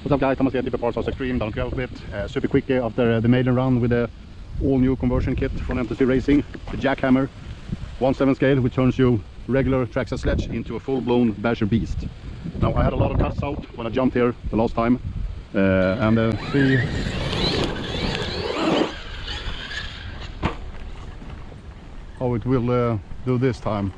What's up guys, Thomas here, Rc-Xtreme, down a bit. Super quick after the maiden run with the all new conversion kit from M2C Racing, the Jackhammr 1/7 scale, which turns you regular Traxxas Sledge into a full-blown basher beast. Now I had a lot of cuts out when I jumped here the last time, and see how it will do this time.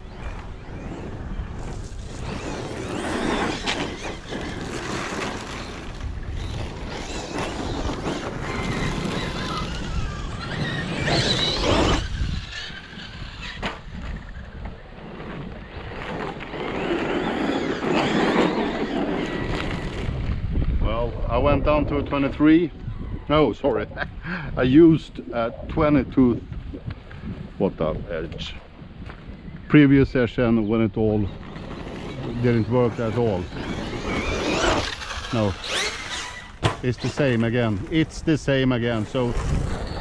I went down to 23. No, sorry. I used 22. What the edge? Previous session when it all didn't work at all. No, it's the same again. It's the same again. So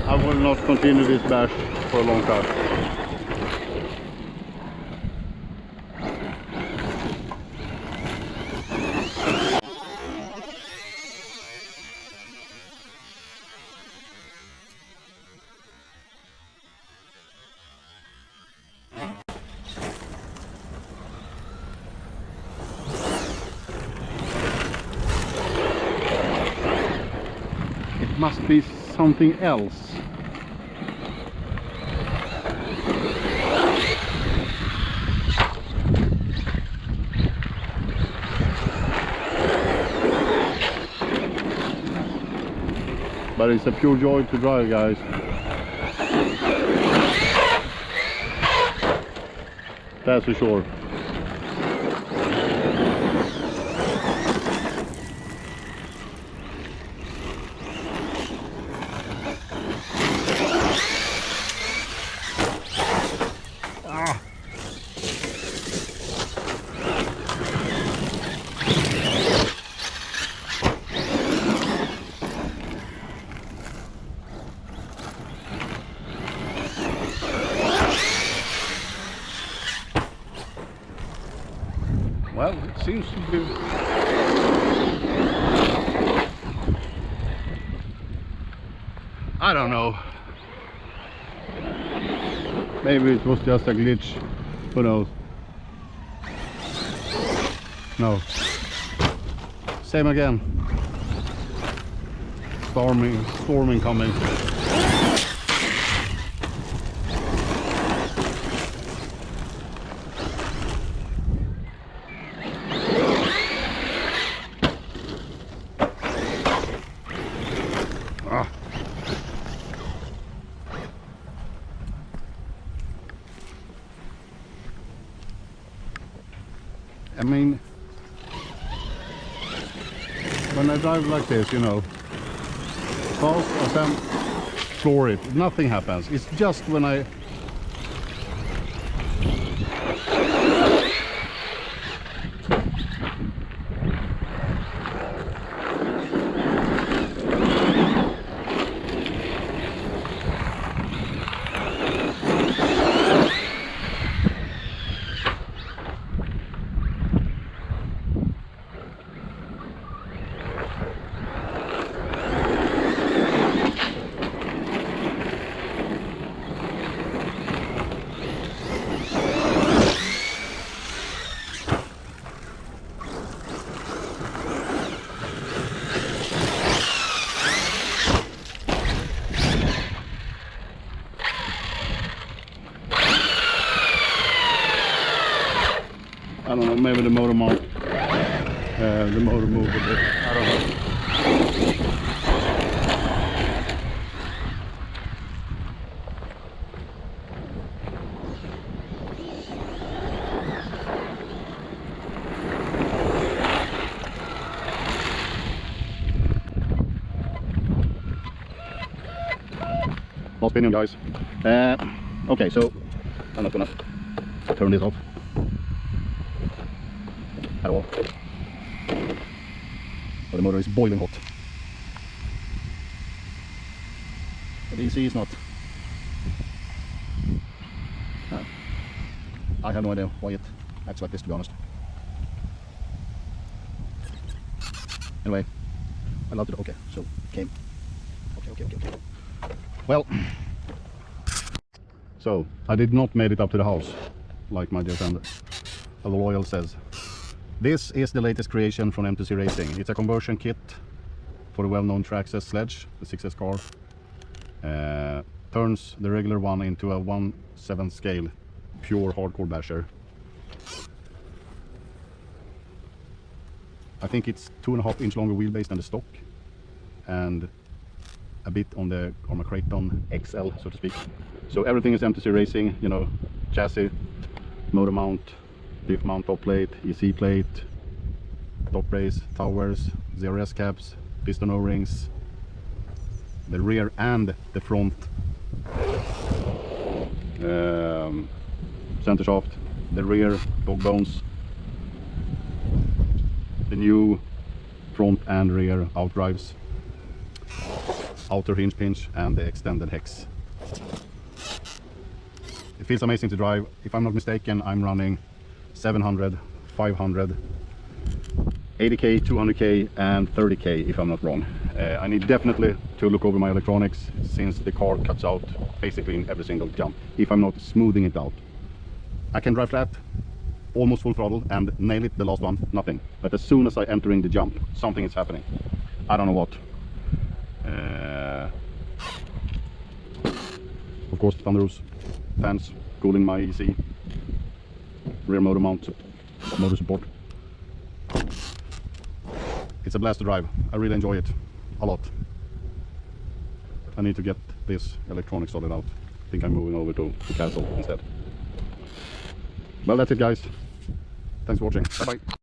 I will not continue this bash for a long time. Must be something else. But it's a pure joy to drive, guys. That's for sure. Well, it seems to be. I don't know. Maybe it was just a glitch. Who knows? No. Same again. Storming coming. I mean, when I drive like this, you know, fast and then floor it, nothing happens. It's just when I I don't know, maybe the motor mount, the motor moved a bit, I don't know. Last spinning, guys. Okay, so I'm not gonna turn this off at all. But the motor is boiling hot. But you see, it's not. I have no idea why it acts like this, to be honest. Anyway, allowed to, okay, so came. Okay. Well, so I did not made it up to the house, like my dear friend Loyal says. This is the latest creation from M2C Racing. It's a conversion kit for the well-known Traxxas Sledge, the 6S car. Turns the regular one into a 1/7 scale pure hardcore basher. I think it's 2.5 inch longer wheelbase than the stock, and a bit on the Creighton XL, so to speak. So everything is M2C Racing, you know, chassis, motor mount, diff mount, top plate, EC plate, top brace, towers, ZRS caps, piston O-rings, the rear and the front center shaft, the rear dog bones, the new front and rear outdrives, outer hinge pinch, and the extended hex. It feels amazing to drive. If I'm not mistaken, I'm running 700, 500, 80k, 200k and 30k if I'm not wrong. I need definitely to look over my electronics, since the car cuts out basically in every single jump if I'm not smoothing it out. I can drive flat, almost full throttle, and nail it the last one, nothing. But as soon as I entering the jump, something is happening. I don't know what. Of course, Thunderous fans cooling my EC, rear motor mount, motor support. It's a blast to drive. I really enjoy it a lot. I need to get this electronics sorted out. I think I'm moving over to the castle instead. Well, that's it guys. Thanks for watching. Bye bye.